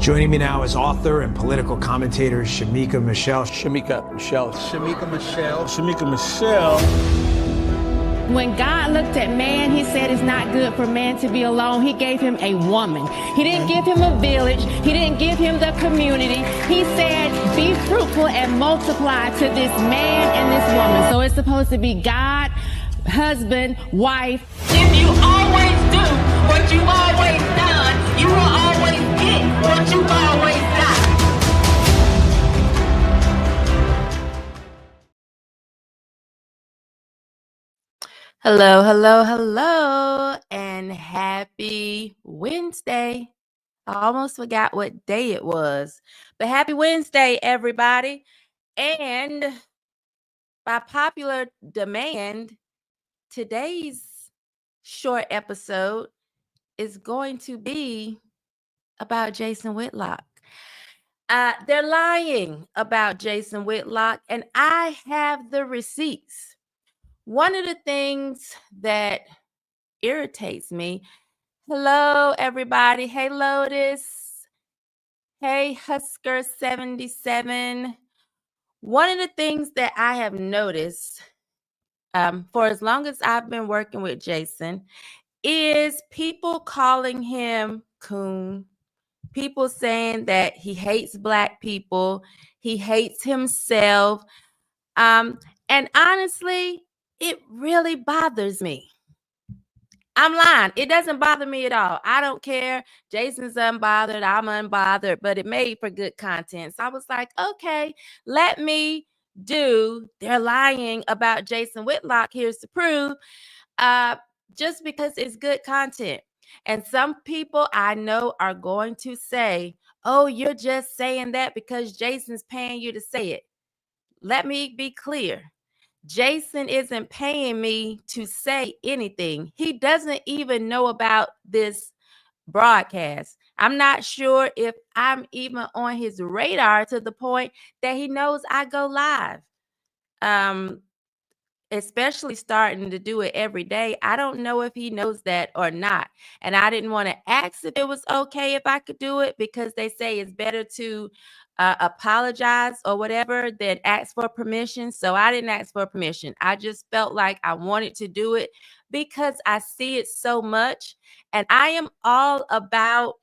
Joining me now is author and political commentator Shamika Michelle. When God looked at man, he said it's not good for man to be alone. He gave him a woman. He didn't give him a village. He didn't give him the community. He said, be fruitful and multiply to this man and this woman. So it's supposed to be God, husband, wife. If you always do what you've always done, you will always get what you've always done. Hello, and happy Wednesday. I almost forgot what day it was, but happy Wednesday, everybody. And by popular demand, today's short episode is going to be about Jason Whitlock. They're lying about Jason Whitlock, and I have the receipts. One of the things that irritates me. Hello, everybody. Hey, Lotus. Hey, Husker77. One of the things that I have noticed for as long as I've been working with Jason is people calling him coon, people saying that he hates Black people, he hates himself. And honestly, it really bothers me. I'm lying. It doesn't bother me at all. I don't care. Jason's unbothered. I'm unbothered, but it made for good content. So I was like, okay, let me do. They're lying about Jason Whitlock. Here's the proof. Just because it's good content. And some people I know are going to say, oh, you're just saying that because Jason's paying you to say it. Let me be clear. Jason isn't paying me to say anything. He doesn't even know about this broadcast. I'm not sure if I'm even on his radar to the point that he knows I go live. Especially starting to do it every day. I don't know if he knows that or not. And I didn't want to ask if it was okay if I could do it because they say it's better to apologize or whatever than ask for permission. So I didn't ask for permission. I just felt like I wanted to do it because I see it so much. And I am all about,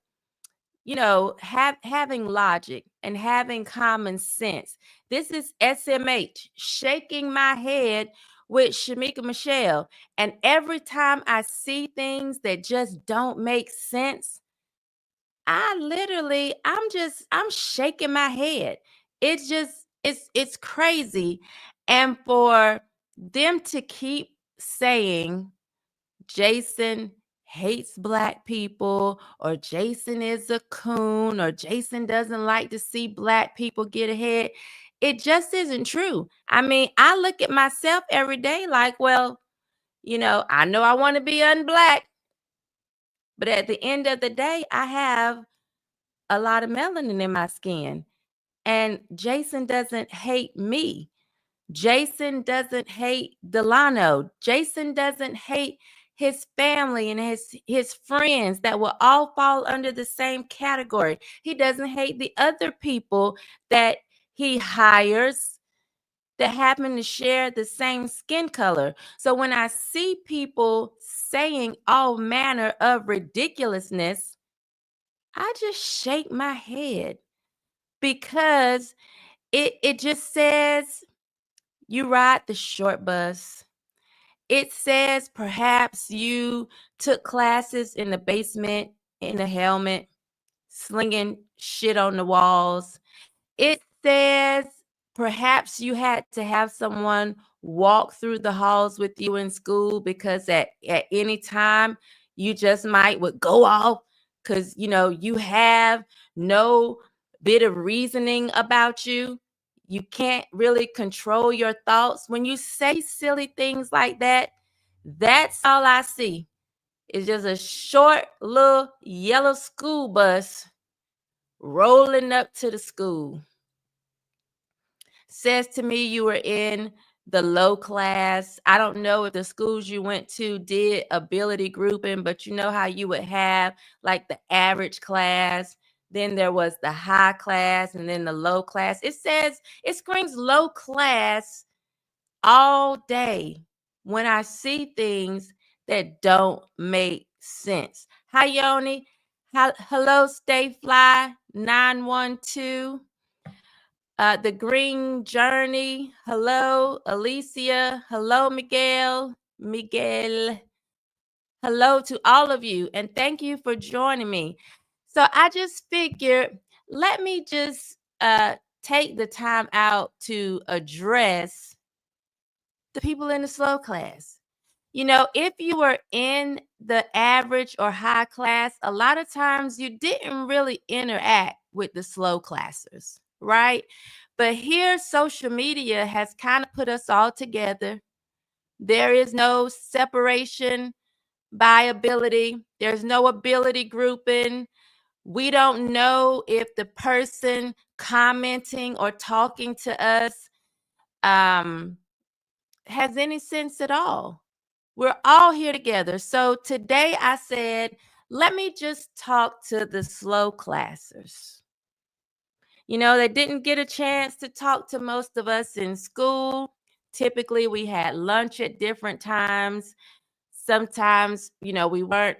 having logic and having common sense. This is SMH shaking my head with Shamika Michelle. And every time I see things that just don't make sense, I'm shaking my head. It's crazy. And for them to keep saying Jason hates Black people, or Jason is a coon, or Jason doesn't like to see Black people get ahead, it just isn't true. I mean, I look at myself every day like, well, I know I want to be un-Black, but at the end of the day, I have a lot of melanin in my skin. And Jason doesn't hate me. Jason doesn't hate Delano. Jason doesn't hate his family and his friends that will all fall under the same category. He doesn't hate the other people that he hires that happen to share the same skin color. So when I see people saying all manner of ridiculousness, I just shake my head because it just says you ride the short bus. It says perhaps you took classes in the basement in a helmet, slinging shit on the walls. It says perhaps you had to have someone walk through the halls with you in school because at any time you just would go off because, you have no bit of reasoning about you. You can't really control your thoughts. When you say silly things like that, that's all I see. It's just a short little yellow school bus rolling up to the school. Says to me you were in the low class. I don't know if the schools you went to did ability grouping, but you know how you would have like the average class, Then there was the high class and then the low class. It screams low class all day when I see things that don't make sense. Hi, Yoni. Hello, Stay Fly 912. The Green Journey. Hello, Alicia. Hello, Miguel. Hello to all of you, and thank you for joining me. So I just figured, let me just take the time out to address the people in the slow class. You know, if you were in the average or high class, a lot of times you didn't really interact with the slow classers, right? But here, social media has kind of put us all together. There is no separation by ability, there's no ability grouping. We don't know if the person commenting or talking to us has any sense at all. We're all here together. So today I said, let me just talk to the slow classers. You know, they didn't get a chance to talk to most of us in school. Typically, we had lunch at different times. Sometimes, you know, we weren't,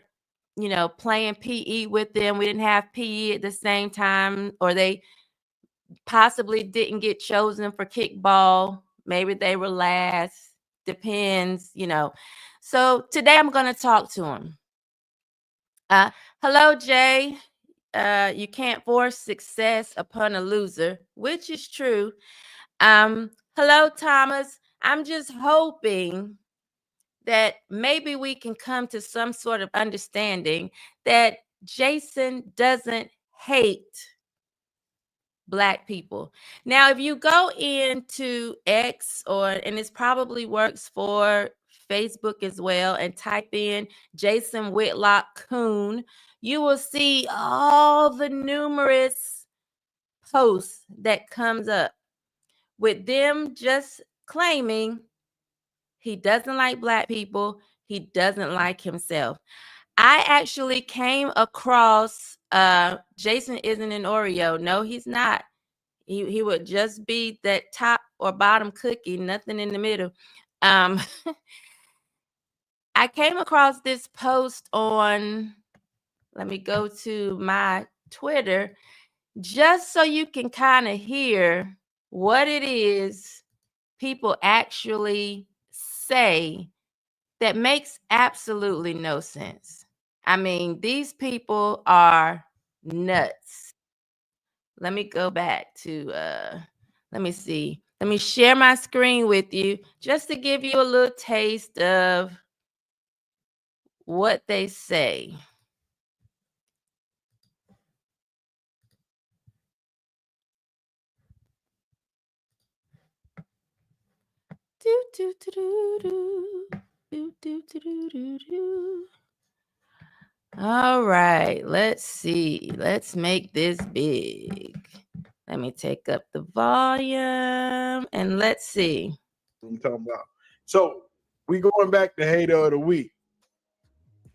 you know, playing PE with them. We didn't have PE at the same time, or they possibly didn't get chosen for kickball. Maybe they were last. Depends, you know. So today I'm going to talk to them. Hello, Jay. You can't force success upon a loser, which is true. Hello, Thomas. I'm just hoping that maybe we can come to some sort of understanding that Jason doesn't hate Black people. Now, if you go into X, and this probably works for Facebook as well, and type in Jason Whitlock coon, you will see all the numerous posts that comes up with them just claiming he doesn't like Black people, he doesn't like himself. I actually came across Jason isn't an Oreo. No, he's not. He would just be that top or bottom cookie, nothing in the middle. I came across this post on, let me go to my Twitter, just so you can kind of hear what it is people actually say that makes absolutely no sense. I mean, these people are nuts. Let me go back to, let me see. Let me share my screen with you just to give you a little taste of what they say. Do, do, do, do, do. Do, do, do, do, do, do. All right, let's see. Let's make this big. Let me take up the volume and let's see. I'm talking about. So we going back to hater of the week.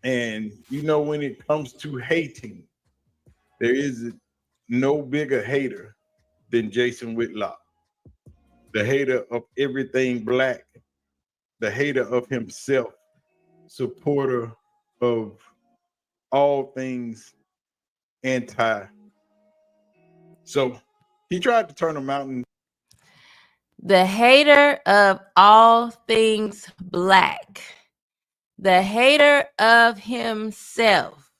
And you know, when it comes to hating, there is no bigger hater than Jason Whitlock. The hater of everything Black, the hater of himself, supporter of all things anti. So he tried to turn a mountain. The hater of all things Black, the hater of himself.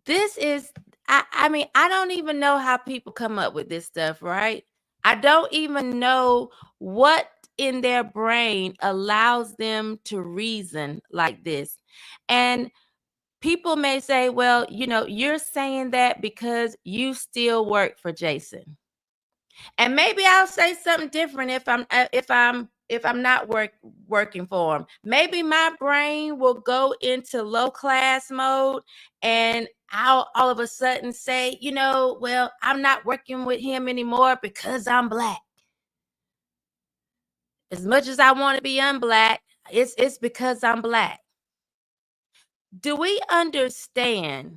This is, I mean, I don't even know how people come up with this stuff, right? I don't even know what in their brain allows them to reason like this. And people may say, well, you know, you're saying that because you still work for Jason. And maybe I'll say something different if I'm not working for him. Maybe my brain will go into low class mode and I'll all of a sudden say, you know, well, I'm not working with him anymore because I'm Black. As much as I want to be unblack, it's because I'm Black. Do we understand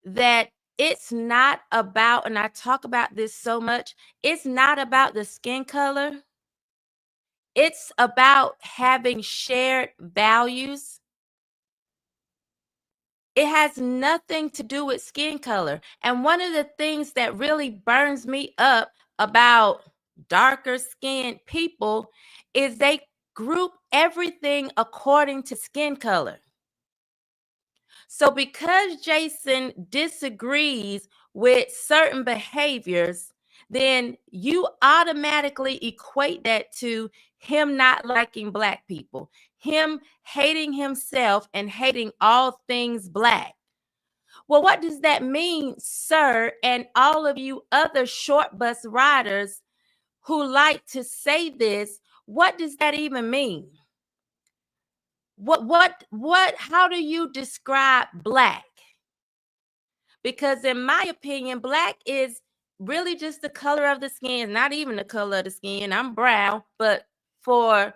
that it's not about, and I talk about this so much, it's not about the skin color. It's about having shared values. It has nothing to do with skin color. And one of the things that really burns me up about darker skinned people is they group everything according to skin color. So because Jason disagrees with certain behaviors, then you automatically equate that to him not liking Black people, him hating himself and hating all things Black. Well, what does that mean, sir, and all of you other short bus riders who like to say this? What does that even mean? How do you describe Black? Because in my opinion, Black is really just the color of the skin, not even the color of the skin. I'm brown, but for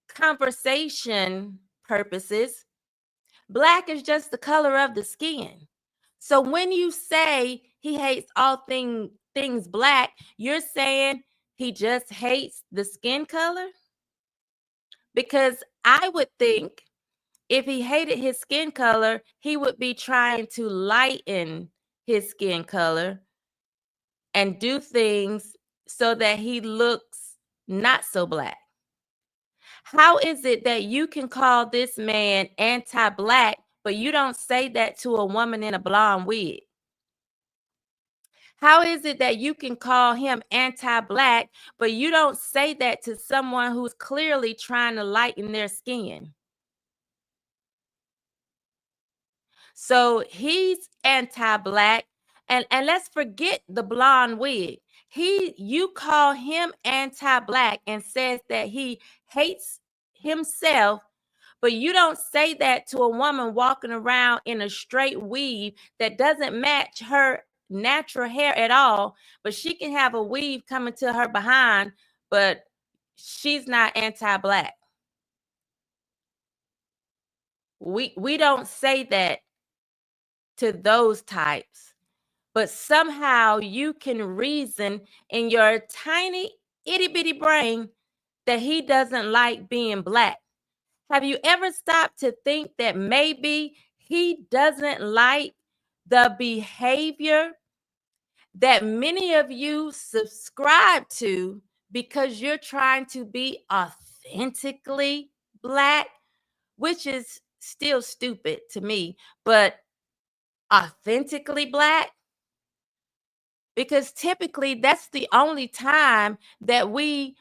conversation purposes, Black is just the color of the skin. So when you say he hates all things Black, you're saying he just hates the skin color? Because I would think if he hated his skin color, he would be trying to lighten his skin color and do things so that he looks not so Black. How is it that you can call this man anti-Black, but you don't say that to a woman in a blonde wig? How is it that you can call him anti-Black, but you don't say that to someone who's clearly trying to lighten their skin? So he's anti-Black, and let's forget the blonde wig. You call him anti-Black and says that he hates himself, but you don't say that to a woman walking around in a straight weave that doesn't match her natural hair at all, but she can have a weave coming to her behind, but she's not anti-Black. We don't say that to those types, but somehow you can reason in your tiny itty bitty brain that he doesn't like being Black. Have you ever stopped to think that maybe he doesn't like the behavior that many of you subscribe to because you're trying to be authentically Black, which is still stupid to me, but authentically Black? Because typically that's the only time that we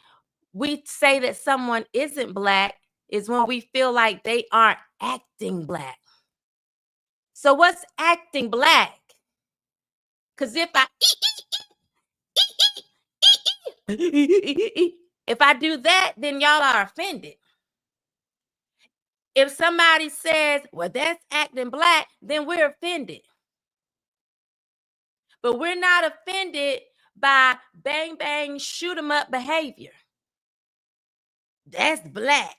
say that someone isn't Black is when we feel like they aren't acting Black. So what's acting Black? Because if I do that, then y'all are offended. If somebody says, well, that's acting Black, then we're offended. But we're not offended by bang, bang, shoot 'em up behavior. That's Black.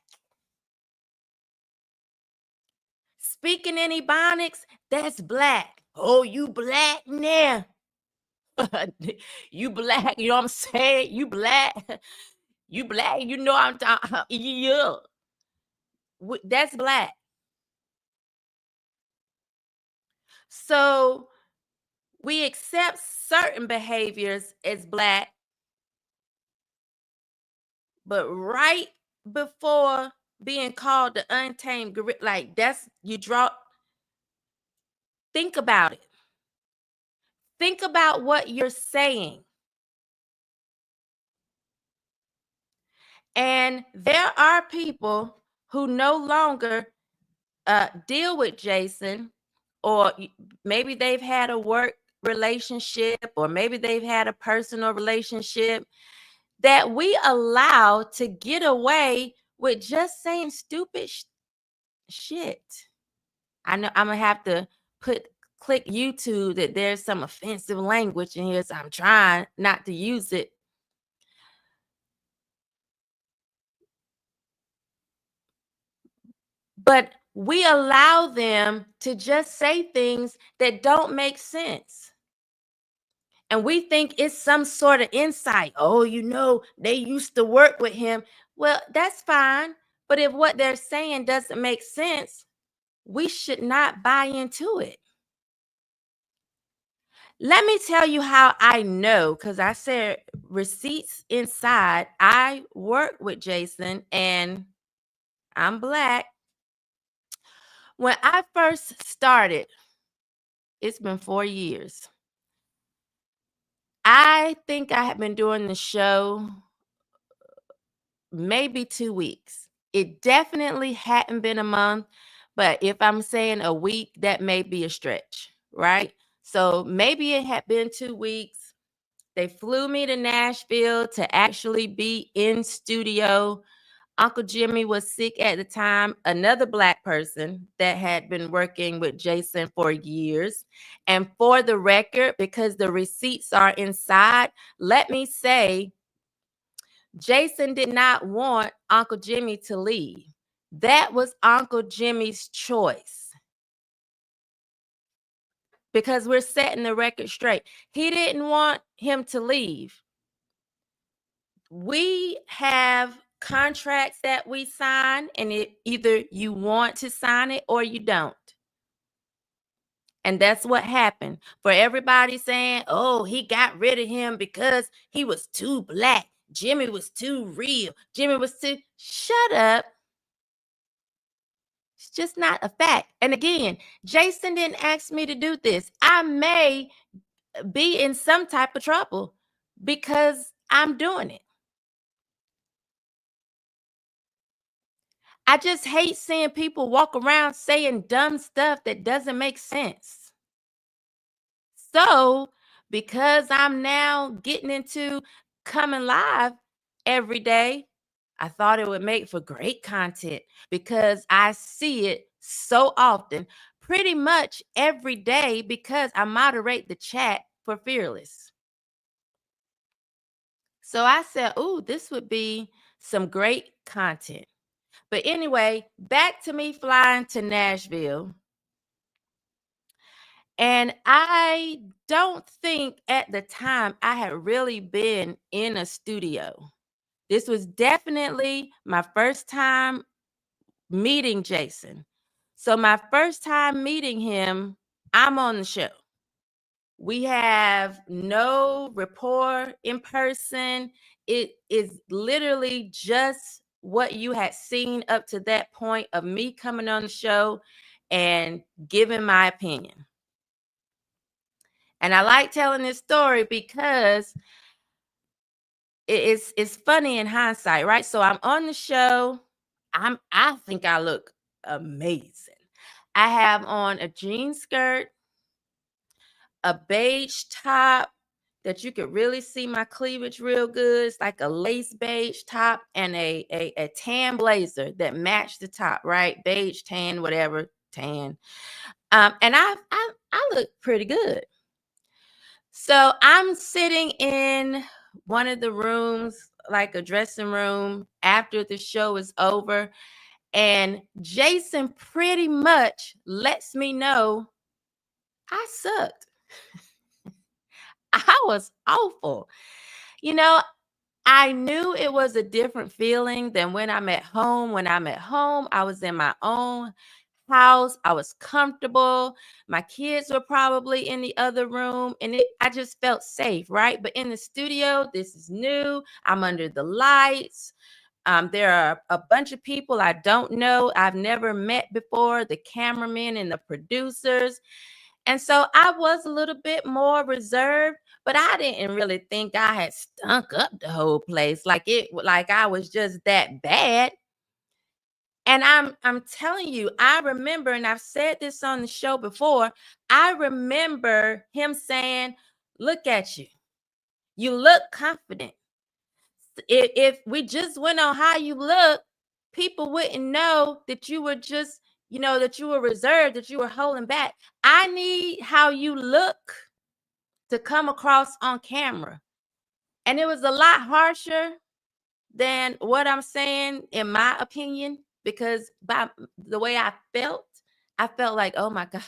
Speaking in Ebonics, that's Black. Oh, you Black now. You Black, you know what I'm saying? You Black. You Black, you know I'm talking. Yeah. That's Black. So we accept certain behaviors as Black, but right before being called the untamed gorilla, like think about it. Think about what you're saying. And there are people who no longer deal with Jason, or maybe they've had a work relationship, or maybe they've had a personal relationship that we allow to get away with just saying stupid shit. I know I'm gonna have to click YouTube that there's some offensive language in here, so I'm trying not to use it. But we allow them to just say things that don't make sense. And we think it's some sort of insight. Oh, they used to work with him. Well, that's fine. But if what they're saying doesn't make sense, we should not buy into it. Let me tell you how I know, because I said receipts inside. I work with Jason and I'm Black. When I first started, it's been 4 years. I think I have been doing the show maybe 2 weeks. It definitely hadn't been a month, but if I'm saying a week, that may be a stretch, right? So maybe it had been 2 weeks. They flew me to Nashville to actually be in studio. Uncle Jimmy was sick at the time, another Black person that had been working with Jason for years. And for the record, because the receipts are inside, let me say, Jason did not want Uncle Jimmy to leave. That was Uncle Jimmy's choice. Because we're setting the record straight. He didn't want him to leave. We have contracts that we sign, and either you want to sign it or you don't. And that's what happened. For everybody saying, oh, he got rid of him because he was too Black. Jimmy was too real. Jimmy was too... Shut up. It's just not a fact. And again, Jason didn't ask me to do this. I may be in some type of trouble because I'm doing it. I just hate seeing people walk around saying dumb stuff that doesn't make sense. So, because I'm now getting into coming live every day, I thought it would make for great content because I see it so often, pretty much every day, because I moderate the chat for Fearless. So I said, ooh, this would be some great content. But anyway, back to me flying to Nashville. And I don't think at the time I had really been in a studio. This was definitely my first time meeting Jason. So my first time meeting him, I'm on the show. We have no rapport in person. It is literally just what you had seen up to that point of me coming on the show and giving my opinion. And I like telling this story because it's funny in hindsight, right? So I'm on the show. I think I look amazing. I have on a jean skirt, a beige top that you could really see my cleavage real good. It's like a lace beige top and a tan blazer that matched the top, right? Beige, tan, whatever, tan. And I look pretty good. So I'm sitting in one of the rooms, like a dressing room, after the show is over. And Jason pretty much lets me know I sucked. I was awful. I knew it was a different feeling than when I'm at home. When I'm at home, I was in my own house. I was comfortable. My kids were probably in the other room, and I just felt safe, right? But in the studio, this is new. I'm under the lights. There are a bunch of people I don't know. I've never met before, the cameramen and the producers. And so I was a little bit more reserved, but I didn't really think I had stunk up the whole place like I was just that bad. And I'm telling you, I remember, and I've said this on the show before, I remember him saying, look at you. You look confident. If we just went on how you look, people wouldn't know that you were just, that you were reserved, that you were holding back. I need how you look to come across on camera. And it was a lot harsher than what I'm saying, in my opinion. because by the way I felt like, oh my God,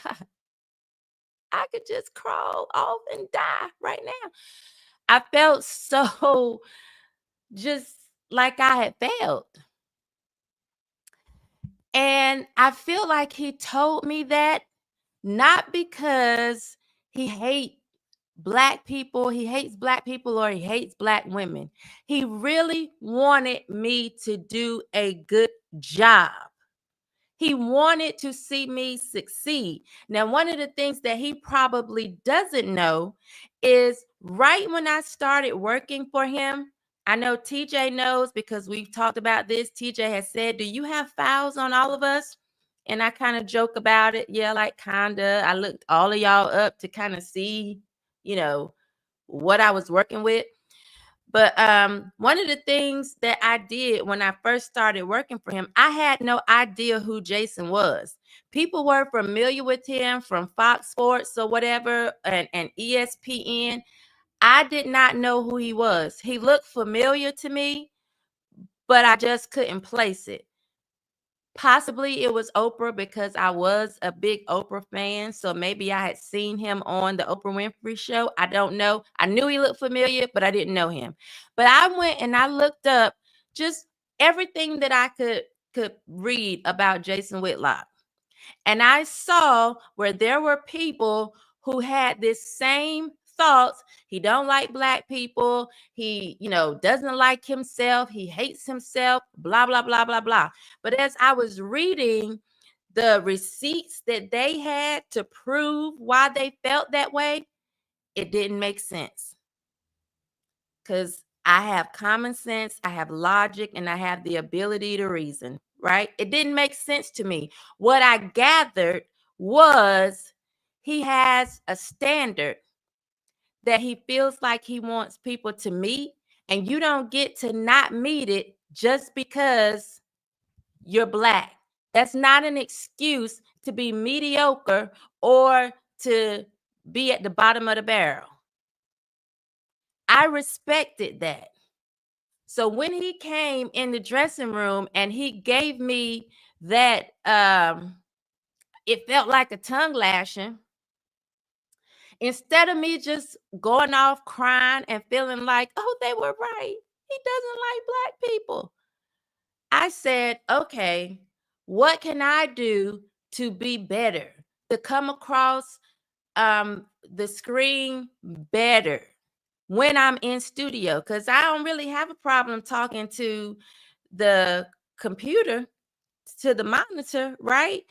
I could just crawl off and die right now. I felt so just like I had failed. And I feel like he told me that not because he hates black people, or he hates black women. He really wanted me to do a good job. He wanted to see me succeed. Now, one of the things that he probably doesn't know is right when I started working for him, I know TJ knows because we've talked about this. TJ has said, "Do you have files on all of us?" And I kind of joke about it. Yeah, like kinda. I looked all of y'all up to kind of see, what I was working with. But one of the things that I did when I first started working for him, I had no idea who Jason was. People were familiar with him from Fox Sports or whatever, and ESPN. I did not know who he was. He looked familiar to me, but I just couldn't place it. Possibly it was Oprah because I was a big Oprah fan. So maybe I had seen him on the Oprah Winfrey Show. I don't know. I knew he looked familiar, but I didn't know him. But I went and I looked up just everything that I could read about Jason Whitlock. And I saw where there were people who had this same thoughts. He don't like black people. He, doesn't like himself. He hates himself, blah, blah, blah, blah, blah. But as I was reading the receipts that they had to prove why they felt that way, it didn't make sense. Because I have common sense, I have logic, and I have the ability to reason, right? It didn't make sense to me. What I gathered was he has a standard that he feels like he wants people to meet, and you don't get to not meet it just because you're black. That's not an excuse to be mediocre or to be at the bottom of the barrel. I respected that. So when he came in the dressing room and he gave me that, it felt like a tongue lashing. Instead of me just going off crying and feeling like, oh, they were right, he doesn't like black people, I said, okay, what can I do to be better, to come across the screen better when I'm in studio? Because I don't really have a problem talking to the computer, to the monitor, right?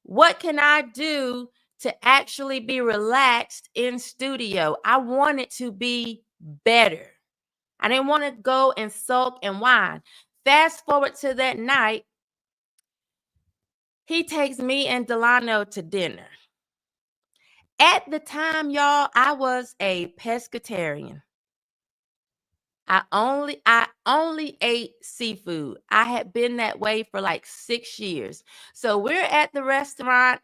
What can I do to actually be relaxed in studio? I wanted to be better. I didn't want to go and sulk and whine. Fast forward to that night, he takes me and Delano to dinner. At the time, y'all, I was a pescatarian. I only ate seafood. I had been that way for like 6 years. So we're at the restaurant.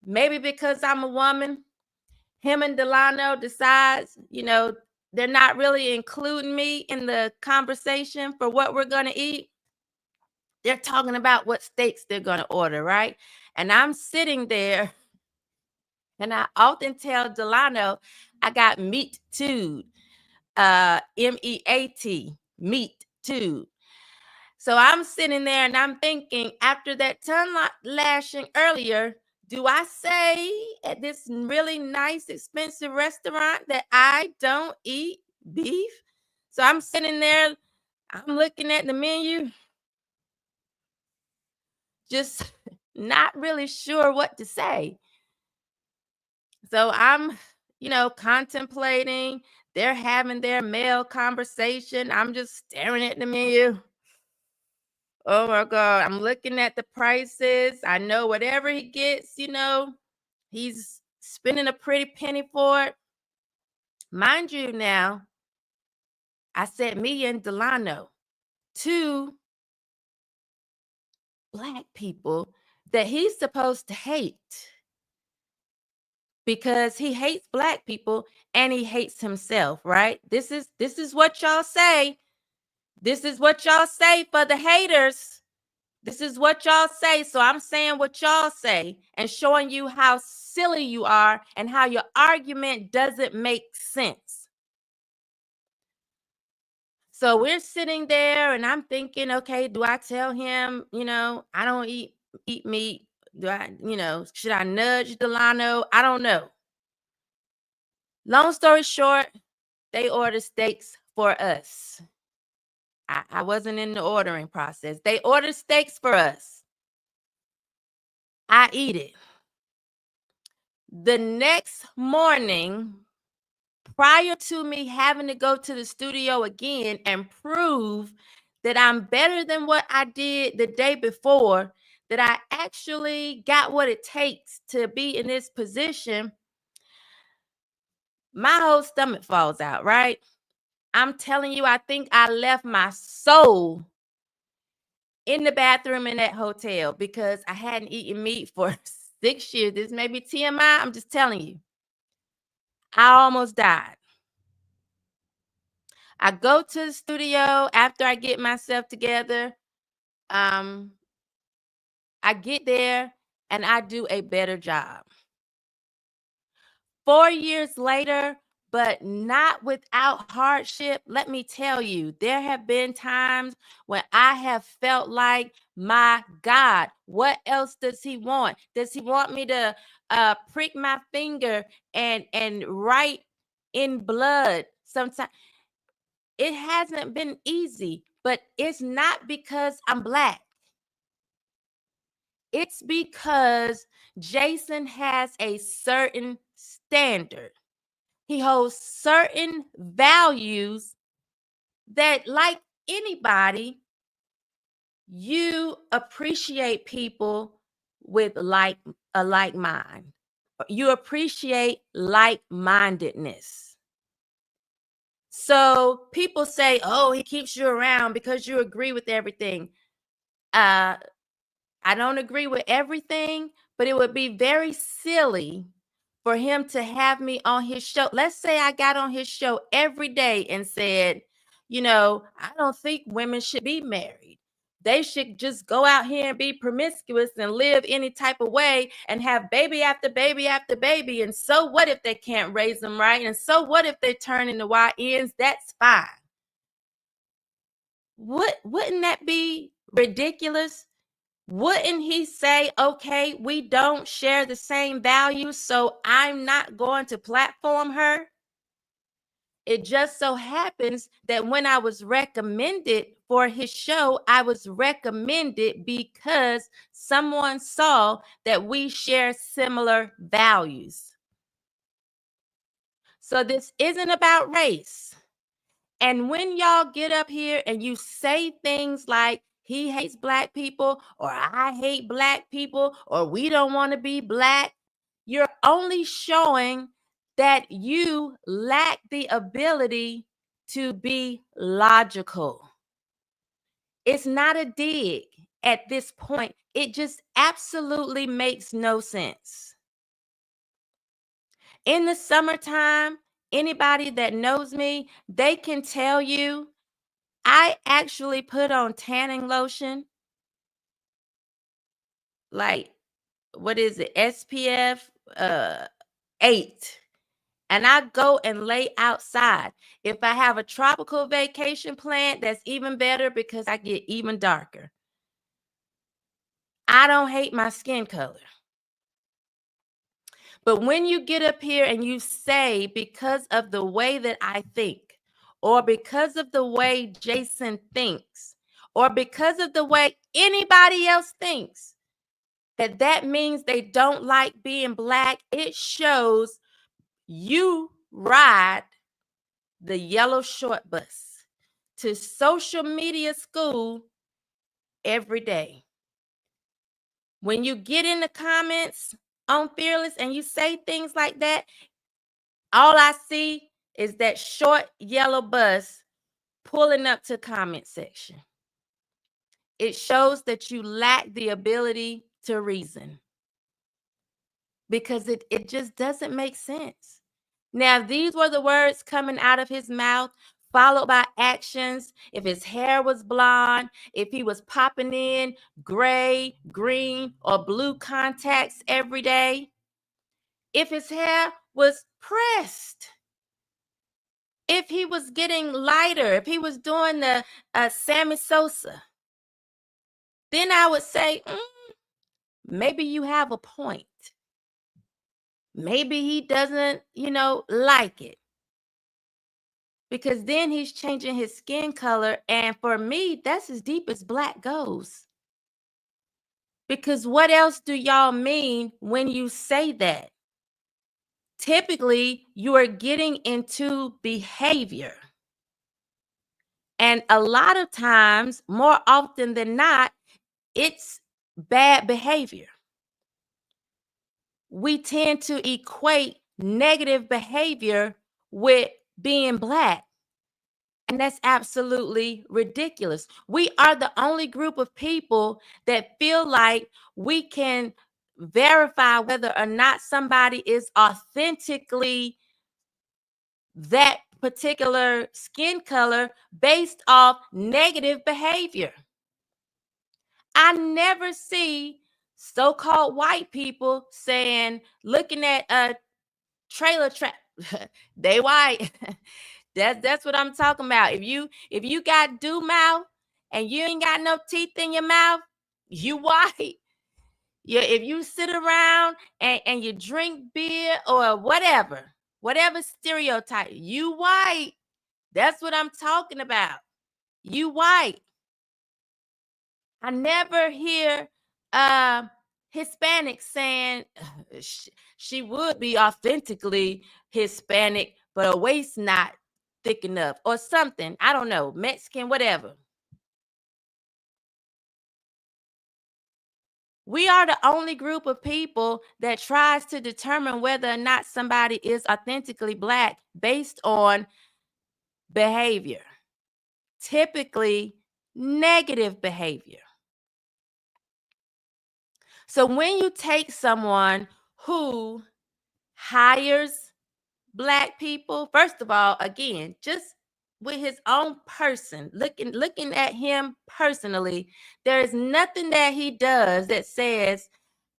Maybe because I'm a woman, him and Delano decides, they're not really including me in the conversation for what we're going to eat. They're talking about what steaks they're going to order, right? And I'm sitting there, and I often tell Delano I got meat too. MEAT, meat too. So I'm sitting there and I'm thinking, after that tongue lashing earlier, do I say at this really nice, expensive restaurant that I don't eat beef? So I'm sitting there, I'm looking at the menu, just not really sure what to say. So I'm, contemplating. They're having their male conversation. I'm just staring at the menu. Oh my God, I'm looking at the prices. I know whatever he gets, he's spending a pretty penny for it. Mind you now, I said me and Delano, two black people that he's supposed to hate because he hates black people and he hates himself, right? This is what y'all say. This is what y'all say for the haters. This is what y'all say, so I'm saying what y'all say and showing you how silly you are and how your argument doesn't make sense. So we're sitting there and I'm thinking, okay, do I tell him, I don't eat meat? Do I, should I nudge Delano? I don't know. Long story short, they ordered steaks for us. I wasn't in the ordering process. They ordered steaks for us. I eat it. The next morning, prior to me having to go to the studio again and prove that I'm better than what I did the day before, that I actually got what it takes to be in this position, my whole stomach falls out, right? I'm telling you, I think I left my soul in the bathroom in that hotel because I hadn't eaten meat for 6 years. This may be TMI. I'm just telling you. I almost died. I go to the studio after I get myself together. I get there and I do a better job. 4 years later, but not without hardship. Let me tell you, there have been times when I have felt like, my God, what else does he want? Does he want me to prick my finger and write in blood? Sometimes it hasn't been easy, but it's not because I'm Black. It's because Jason has a certain standard. He holds certain values that, like anybody, you appreciate people with a like mind. You appreciate like-mindedness. So people say, oh, he keeps you around because you agree with everything. I don't agree with everything, but it would be very silly for him to have me on his show. Let's say I got on his show every day and said, I don't think women should be married. They should just go out here and be promiscuous and live any type of way and have baby after baby after baby. And so what if they can't raise them right? And so what if they turn into YNs? That's fine. Wouldn't that be ridiculous? Wouldn't he say, okay, we don't share the same values, so I'm not going to platform her? It just so happens that when I was recommended for his show, I was recommended because someone saw that we share similar values. So this isn't about race. And when y'all get up here and you say things like, he hates Black people, or I hate Black people, or we don't want to be Black, you're only showing that you lack the ability to be logical. It's not a dig at this point. It just absolutely makes no sense. In the summertime, anybody that knows me, they can tell you I actually put on tanning lotion, like, what is it, SPF 8, and I go and lay outside. If I have a tropical vacation planned, that's even better because I get even darker. I don't hate my skin color. But when you get up here and you say, because of the way that I think, or because of the way Jason thinks, or because of the way anybody else thinks, that means they don't like being Black, it shows you ride the yellow short bus to social media school every day. When you get in the comments on Fearless and you say things like that, all I see is that short yellow bus pulling up to comment section. It shows that you lack the ability to reason because it just doesn't make sense. Now, these were the words coming out of his mouth followed by actions. If his hair was blonde, if he was popping in gray, green, or blue contacts every day, if his hair was pressed, if he was getting lighter, if he was doing the Sammy Sosa, then I would say, maybe you have a point. Maybe he doesn't, like it. Because then he's changing his skin color. And for me, that's as deep as black goes. Because what else do y'all mean when you say that? Typically, you are getting into behavior. And a lot of times, more often than not, it's bad behavior. We tend to equate negative behavior with being black. And that's absolutely ridiculous. We are the only group of people that feel like we can verify whether or not somebody is authentically that particular skin color based off negative behavior. I never see so-called white people saying, looking at a trailer trap, they white. That's what I'm talking about. If you got dew mouth and you ain't got no teeth in your mouth, you white. Yeah, if you sit around and you drink beer or whatever stereotype, you white. That's what I'm talking about. You white. I never hear Hispanics saying she would be authentically Hispanic, but her waist not thick enough or something. I don't know, Mexican, whatever. We are the only group of people that tries to determine whether or not somebody is authentically black based on behavior, typically negative behavior. So when you take someone who hires black people, first of all, again, just with his own person, looking at him personally, there is nothing that he does that says,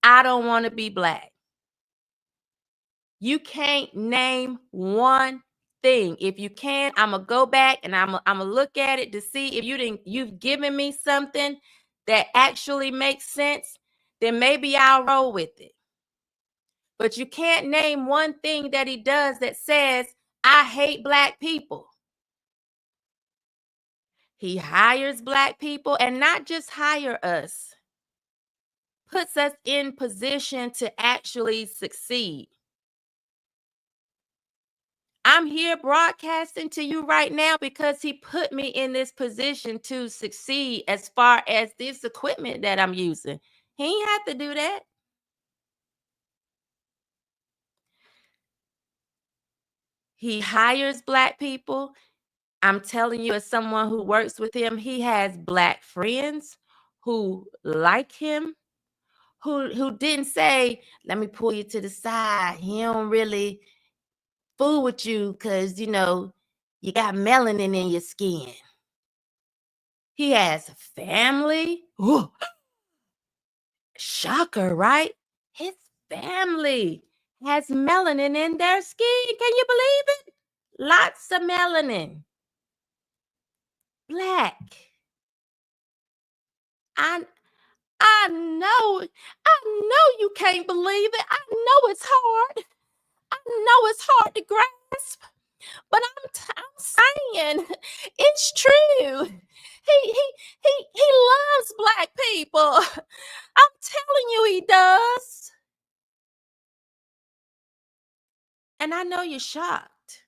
I don't want to be black. You can't name one thing. If you can, I'm gonna go back and I'm gonna look at it to see if you've given me something that actually makes sense, then maybe I'll roll with it. But you can't name one thing that he does that says, I hate black people. He hires black people, and not just hire us, puts us in position to actually succeed. I'm here broadcasting to you right now because he put me in this position to succeed as far as this equipment that I'm using. He ain't have to do that. He hires black people. I'm telling you, as someone who works with him, he has black friends who like him, who didn't say, let me pull you to the side. He don't really fool with you because, you got melanin in your skin. He has family. Ooh. Shocker, right? His family has melanin in their skin. Can you believe it? Lots of melanin. Black. I know you can't believe it. I know it's hard. I know it's hard to grasp. But I'm saying it's true. He loves black people. I'm telling you he does. And I know you're shocked.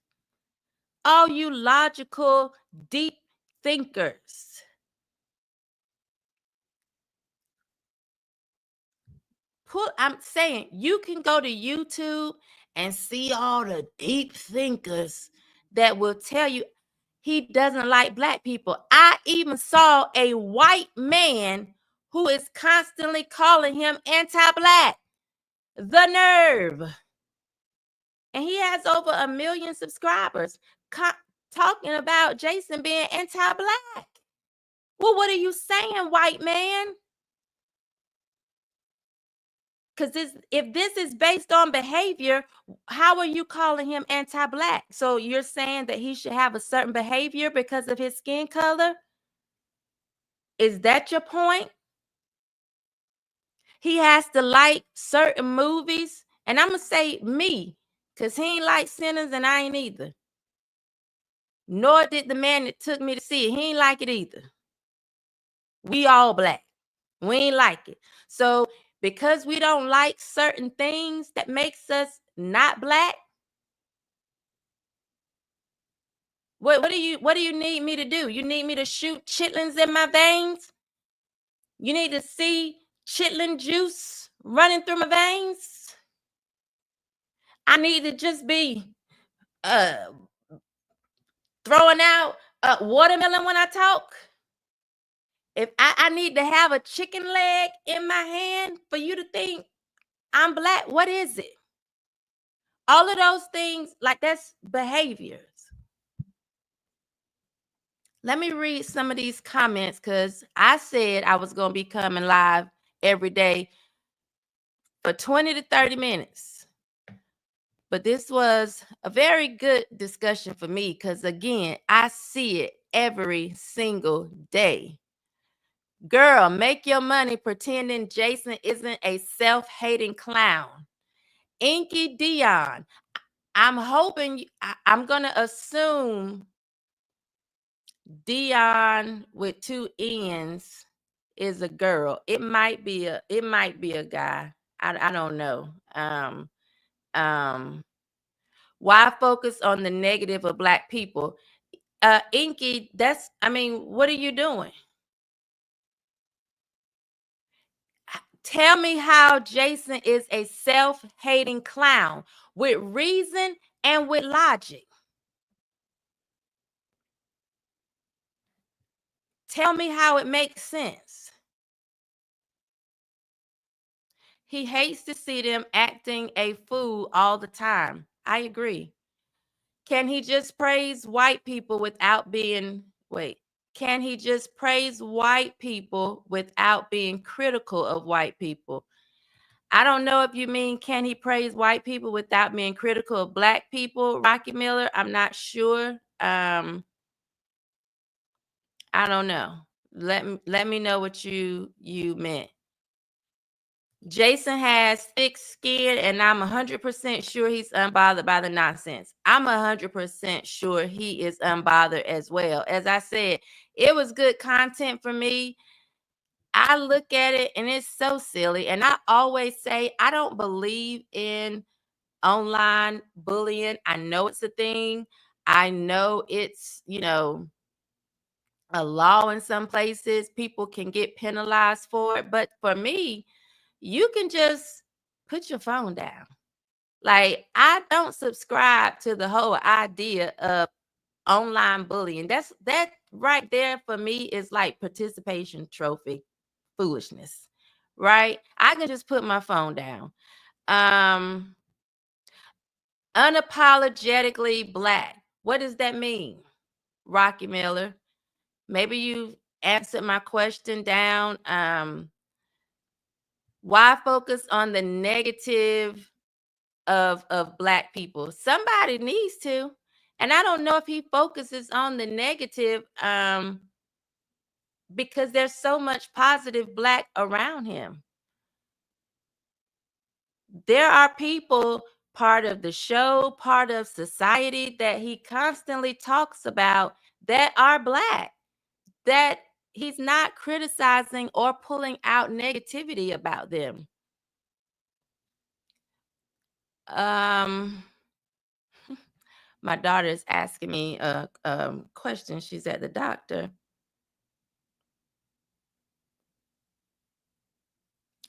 All you logical, deep thinkers. I'm saying you can go to YouTube and see all the deep thinkers that will tell you he doesn't like black people. I even saw a white man who is constantly calling him anti-black. The nerve. And he has over 1 million subscribers. talking about Jason being anti-black. Well, what are you saying, white man? Because if this is based on behavior, how are you calling him anti-black? So you're saying that he should have a certain behavior because of his skin color? Is that your point? He has to like certain movies. And I'm going to say me, because he ain't like Sinners and I ain't either. Nor did the man that took me to see it. He ain't like it either. We all black. We ain't like it. So because we don't like certain things that makes us not black, what do you need me to do? You need me to shoot chitlins in my veins? You need to see chitlin juice running through my veins? I need to just be throwing out watermelon when I talk? If I need to have a chicken leg in my hand for you to think I'm black, what is it? All of those things, like, that's behaviors. Let me read some of these comments because I said I was going to be coming live every day for 20 to 30 minutes. But this was a very good discussion for me because, again, I see it every single day. Girl, make your money pretending Jason isn't a self-hating clown. Inky Dion, I'm hoping, I'm going to assume Dion with 2 N's is a girl. It might be a guy. I don't know. Why focus on the negative of black people? Inky, what are you doing? Tell me how Jason is a self-hating clown with reason and with logic. Tell me how it makes sense. He hates to see them acting a fool all the time. I agree. Can he just praise white people without being, can he just praise white people without being critical of white people? I don't know if you mean, can he praise white people without being critical of black people, Rocky Miller? I'm not sure. I don't know. Let me know what you meant. Jason has thick skin, and I'm 100% sure he's unbothered by the nonsense. I'm 100% sure he is unbothered as well. As I said, it was good content for me. I look at it, and it's so silly. And I always say, I don't believe in online bullying. I know it's a thing. I know it's, a law in some places. People can get penalized for it. But for me, you can just put your phone down. Like, I don't subscribe to the whole idea of online bullying. That right there for me is like participation trophy foolishness, right? I can just put my phone down. Unapologetically black. What does that mean, Rocky Miller? Maybe you answered my question down. Why focus on the negative of black people? Somebody needs to. And I don't know if he focuses on the negative because there's so much positive black around him. There are people, part of the show, part of society, that he constantly talks about that are black, that he's not criticizing or pulling out negativity about them. My daughter is asking me a question. She's at the doctor.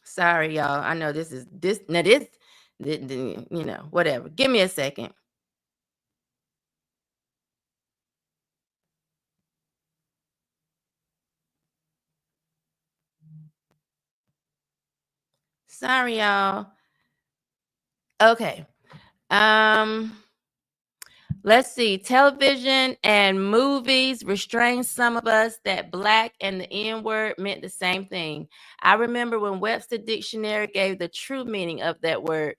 Sorry, y'all. I know this, whatever. Give me a second. Sorry, y'all. Okay. Let's see. Television and movies restrained some of us that black and the N word meant the same thing. I remember when Webster Dictionary gave the true meaning of that word.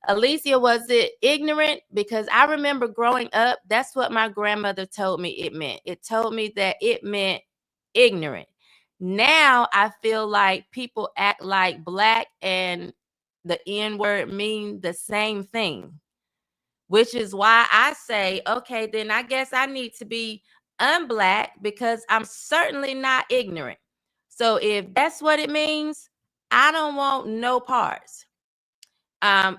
Alicia, was it ignorant? Because I remember growing up, that's what my grandmother told me it meant. It told me that it meant ignorant. Now I feel like people act like black and the N word mean the same thing, which is why I say, okay, then I guess I need to be unblack because I'm certainly not ignorant. So if that's what it means, I don't want no parts.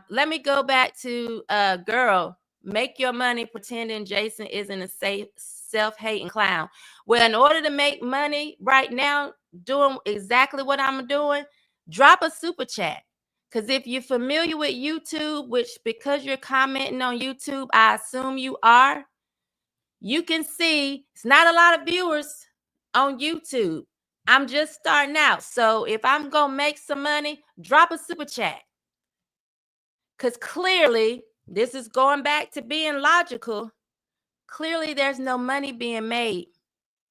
Let me go back to girl, make your money pretending Jason isn't a safe, self-hating clown. Well, in order to make money right now, doing exactly what I'm doing, drop a super chat. Because if you're familiar with YouTube, which because you're commenting on YouTube, I assume you are, you can see it's not a lot of viewers on YouTube. I'm just starting out. So if I'm going to make some money, drop a super chat. Because clearly, this is going back to being logical. Clearly, there's no money being made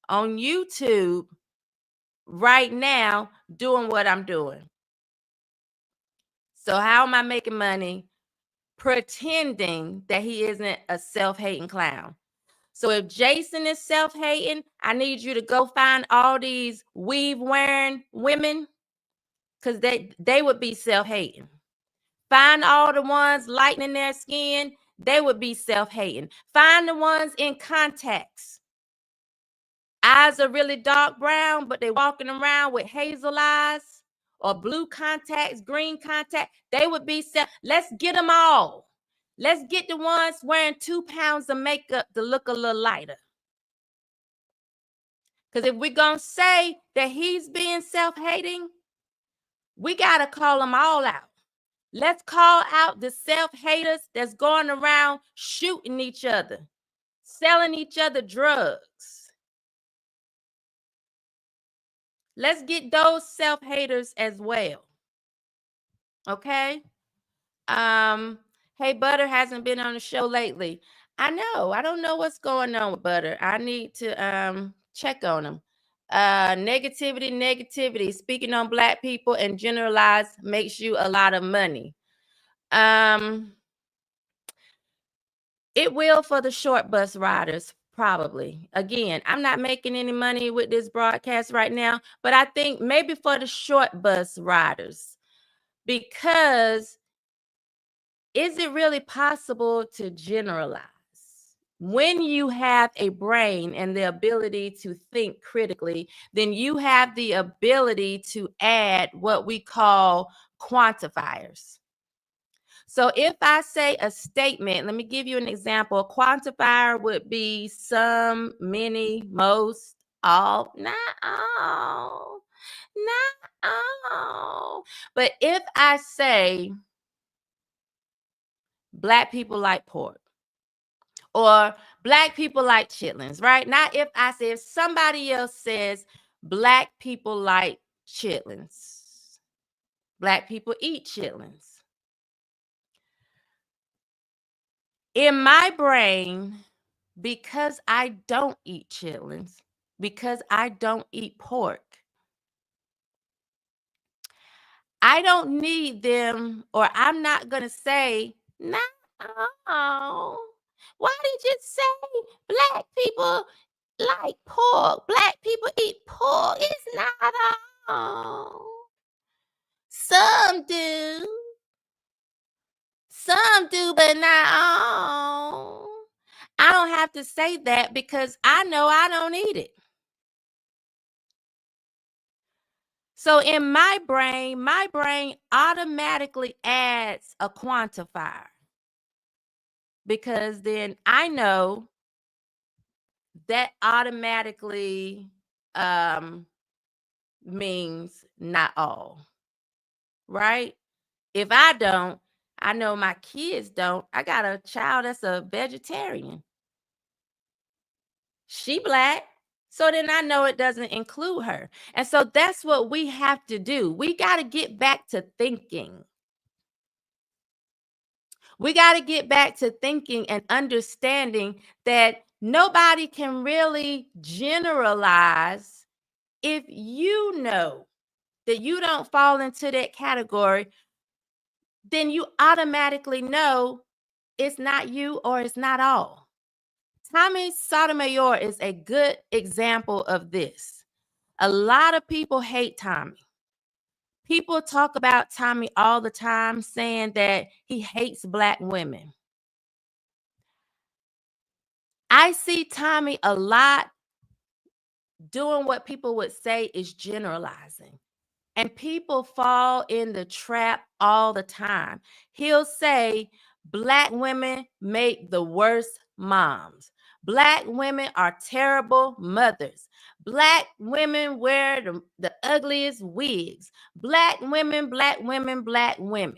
on YouTube right now doing what I'm doing. So how am I making money? Pretending that he isn't a self-hating clown. So if Jason is self-hating, I need you to go find all these weave-wearing women because they would be self-hating. Find all the ones lightening their skin, they would be self-hating. Find the ones in contacts. Eyes are really dark brown, but they walking around with hazel eyes or blue contacts, green contact. They would be let's get them all. Let's get the ones wearing 2 pounds of makeup to look a little lighter. Because if we're going to say that he's being self-hating, we got to call them all out. Let's call out the self-haters that's going around shooting each other, selling each other drugs. Let's get those self-haters as well. Okay? Hey, Butter hasn't been on the show lately. I know. I don't know what's going on with Butter. I need to check on him. Negativity. Speaking on black people and generalize makes you a lot of money. It will for the short bus riders, probably. Again, I'm not making any money with this broadcast right now, but I think maybe for the short bus riders, because is it really possible to generalize? When you have a brain and the ability to think critically, then you have the ability to add what we call quantifiers. So if I say a statement, let me give you an example. A quantifier would be some, many, most, all, not all, not all. But if I say black people like pork or black people like chitlins, right? Not if I say, if somebody else says black people like chitlins, black people eat chitlins. In my brain, because I don't eat chitlins, because I don't eat pork, I don't need them, or I'm not going to say, no, why did you say black people like pork? Black people eat pork. It's not all. Some do. Some do, but not all. I don't have to say that because I know I don't eat it. So in my brain automatically adds a quantifier because then I know that automatically means not all, right? If I don't, I know my kids don't. I got a child that's a vegetarian. She black. So then I know it doesn't include her. And so that's what we have to do. We got to get back to thinking. We got to get back to thinking and understanding that nobody can really generalize. If you know that you don't fall into that category, then you automatically know it's not you or it's not all. Tommy Sotomayor is a good example of this. A lot of people hate Tommy. People talk about Tommy all the time, saying that he hates Black women. I see Tommy a lot doing what people would say is generalizing. And people fall in the trap all the time. He'll say, Black women make the worst moms. Black women are terrible mothers. Black women wear the ugliest wigs. Black women, Black women, Black women.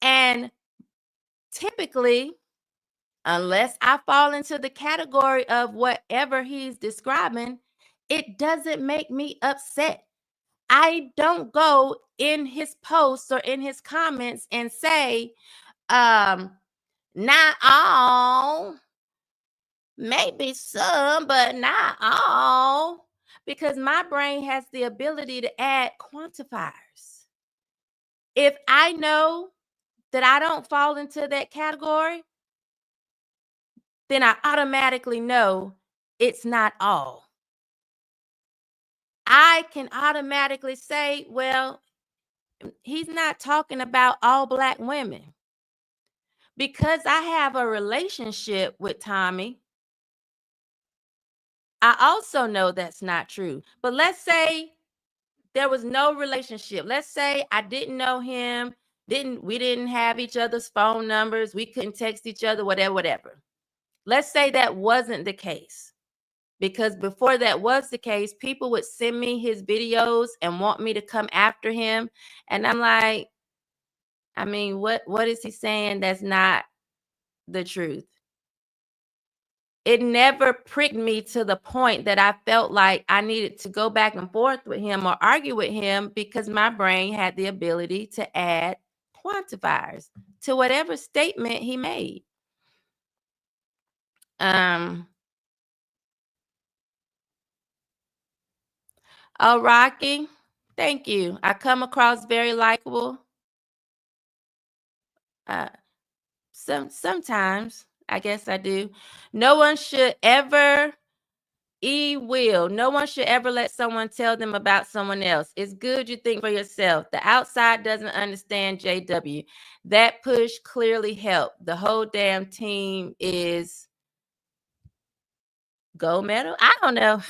And typically, unless I fall into the category of whatever he's describing, it doesn't make me upset. I don't go in his posts or in his comments and say, not all, maybe some, but not all, because my brain has the ability to add quantifiers. If I know that I don't fall into that category, then I automatically know it's not all. I can automatically say, well, he's not talking about all Black women. Because I have a relationship with Tommy, I also know that's not true. But let's say there was no relationship. Let's say I didn't know him, we didn't have each other's phone numbers, we couldn't text each other, whatever. Let's say that wasn't the case. Because before that was the case, people would send me his videos and want me to come after him. And I'm like, I mean, what is he saying that's not the truth? It never pricked me to the point that I felt like I needed to go back and forth with him or argue with him, because my brain had the ability to add quantifiers to whatever statement he made. Oh, Rocky, thank you. I come across very likable. Sometimes, I guess I do. No one should ever no one should ever let someone tell them about someone else. It's good you think for yourself. The outside doesn't understand JW. That push clearly helped. The whole damn team is gold medal. I don't know.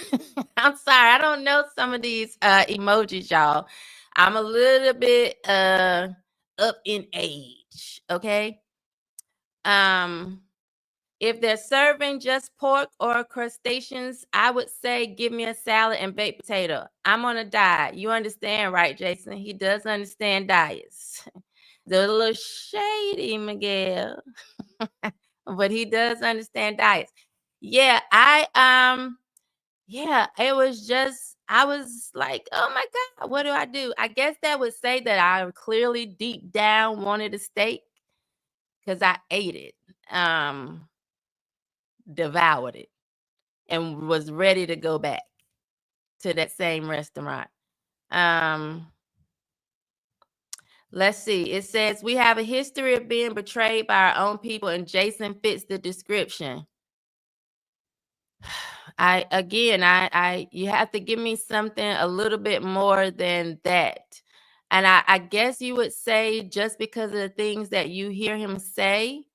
I'm sorry. I don't know some of these emojis, y'all. I'm a little bit up in age, okay? If they're serving just pork or crustaceans, I would say give me a salad and baked potato. I'm on a diet. You understand, right, Jason? He does understand diets. They're a little shady, Miguel. But he does understand diets. Yeah, it was just, I was like, oh my God, what do I do? I guess that would say that I clearly deep down wanted a steak because I ate it. Devoured it and was ready to go back to that same restaurant. Let's see. It says we have a history of being betrayed by our own people, and Jason fits the description. You have to give me something a little bit more than that. And I guess you would say just because of the things that you hear him say,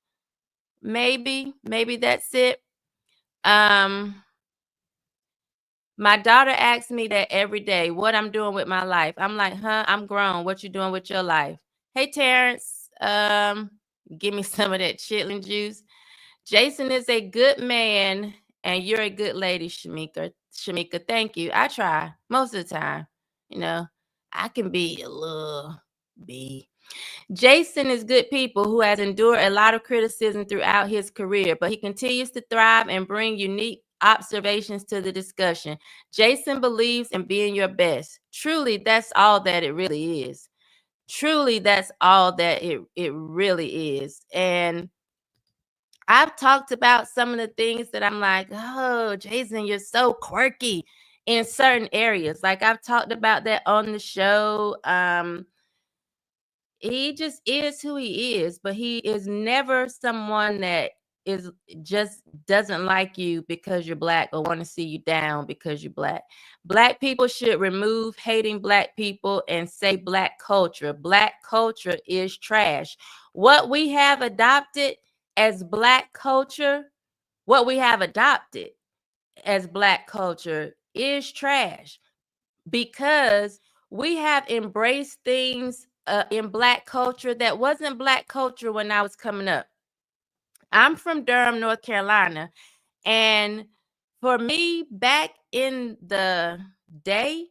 maybe that's it. My daughter asks me that every day, what I'm doing with my life. I'm like, I'm grown. What you doing with your life? Hey, Terrence, give me some of that chitlin juice. Jason is a good man, and you're a good lady, Shamika. Shamika, thank you. I try most of the time. You know, I can be a little bee. Jason is good people who has endured a lot of criticism throughout his career, but he continues to thrive and bring unique observations to the discussion. Jason believes in being your best. Truly, that's all that it really is. Truly, that's all that it really is. And I've talked about some of the things that I'm like, oh, Jason, you're so quirky in certain areas. Like I've talked about that on the show. He just is who he is, but he is never someone that is just doesn't like you because you're black or want to see you down because you're black. Black people should remove hating black people and say black culture. Black culture is trash. What we have adopted as black culture, what we have adopted as black culture is trash because we have embraced things in black culture that wasn't black culture when I was coming up. I'm from Durham, North Carolina. And for me, back in the day,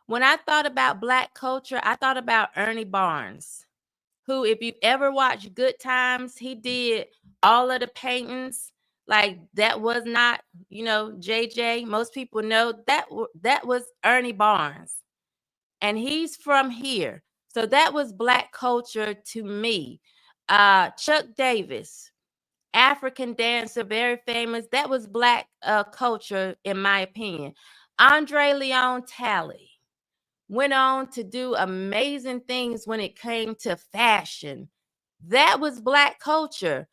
when I thought about black culture, I thought about Ernie Barnes, who, if you've ever watched Good Times, he did all of the paintings. Like that was not, JJ. Most people know that was Ernie Barnes. And he's from here. So that was black culture to me. Chuck Davis, African dancer, very famous. That was black culture, in my opinion. Andre Leon Talley went on to do amazing things when it came to fashion. That was black culture.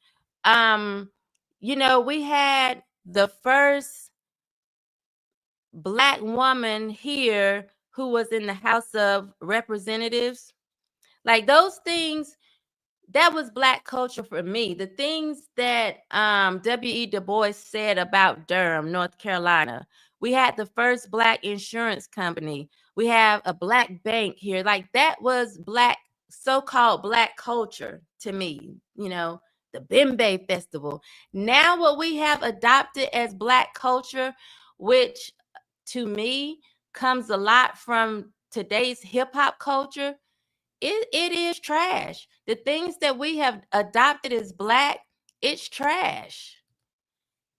We had the first black woman here who was in the House of Representatives. Like those things, that was black culture for me. The things that W.E. Du Bois said about Durham, North Carolina. We had the first black insurance company. We have a black bank here. Like that was black, so-called black culture to me, the Bembe Festival. Now what we have adopted as black culture, which to me comes a lot from today's hip hop culture, it is trash. The things that we have adopted as black, it's trash.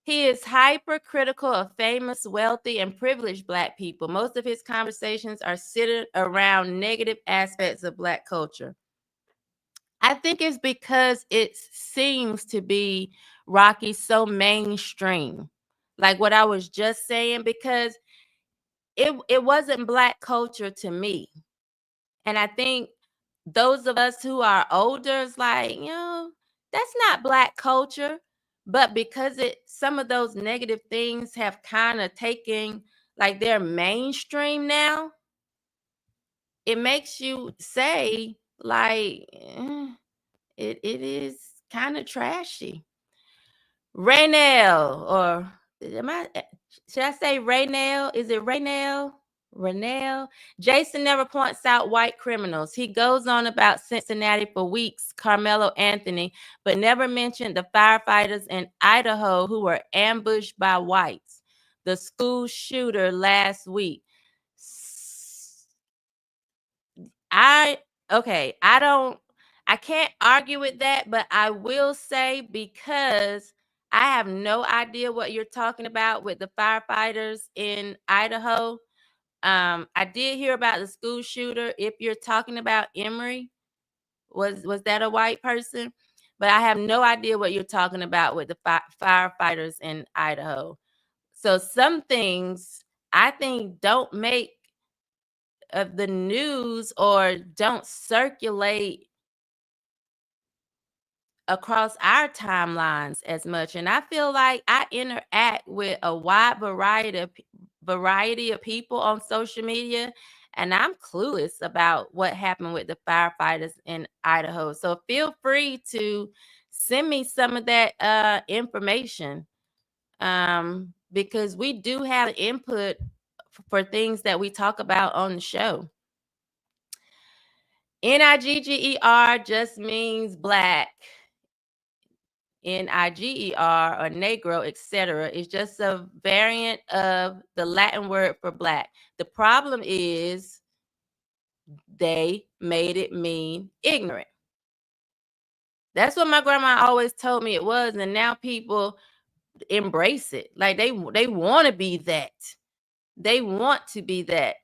He is hypercritical of famous, wealthy, and privileged black people. Most of his conversations are centered around negative aspects of black culture. I think it's because it seems to be, Rocky, so mainstream. Like what I was just saying, because it wasn't black culture to me. And I think those of us who are older is like, that's not black culture. But because some of those negative things have kind of taken, like they're mainstream now, it makes you say, like, it is kind of trashy. Raynell, or should I say Raynell? Is it Raynell? Raynell? Jason never points out white criminals. He goes on about Cincinnati for weeks, Carmelo Anthony, but never mentioned the firefighters in Idaho who were ambushed by whites. The school shooter last week. I can't argue with that, but I will say, because I have no idea what you're talking about with the firefighters in Idaho. I did hear about the school shooter. If you're talking about Emory, was that a white person? But I have no idea what you're talking about with the firefighters in Idaho. So some things I think don't make the news or don't circulate across our timelines as much. And I feel like I interact with a wide variety of people on social media, and I'm clueless about what happened with the firefighters in Idaho. So feel free to send me some of that information, because we do have input for things that we talk about on the show. Nigger just means black. Niger or negro, etc. is just a variant of the Latin word for black. The problem is they made it mean ignorant. That's what my grandma always told me it was, and now people embrace it. Like they want to be that. They want to be that.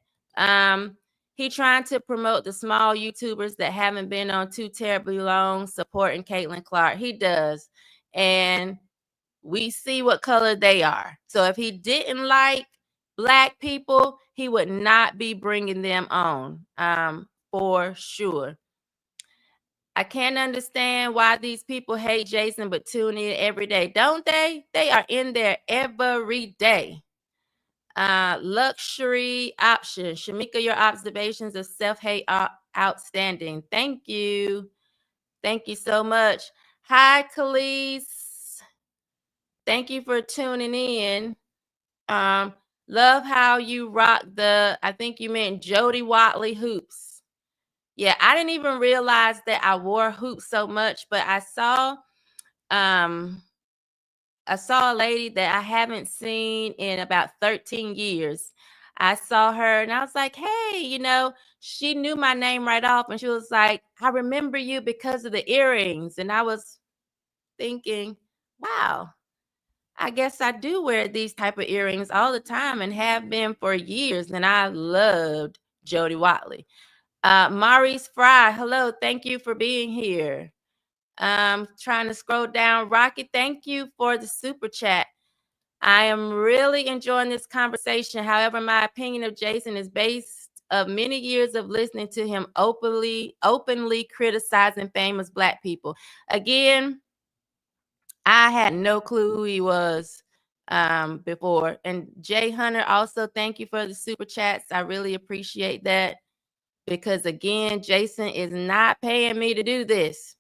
He trying to promote the small YouTubers that haven't been on too terribly long, supporting Caitlin Clark. He does. And we see what color they are. So if he didn't like Black people, he would not be bringing them on, for sure. I can't understand why these people hate Jason but tune in every day. Don't they? They are in there every day. Luxury option. Shamika, your observations of self-hate are outstanding. Thank you. Thank you so much. Hi, Khalees. Thank you for tuning in. Love how you rock the, I think you meant Jody Watley hoops. Yeah, I didn't even realize that I wore hoops so much, but I saw a lady that I haven't seen in about 13 years. I saw her and I was like, hey, she knew my name right off. And she was like, I remember you because of the earrings. And I was thinking, wow, I guess I do wear these type of earrings all the time and have been for years. And I loved Jody Watley. Maurice Fry, hello. Thank you for being here. Trying to scroll down. Rocky, thank you for the super chat. I am really enjoying this conversation. However, my opinion of Jason is based of many years of listening to him openly criticizing famous Black people. Again, I had no clue who he was before. And Jay Hunter, also thank you for the super chats. I really appreciate that because, again, Jason is not paying me to do this.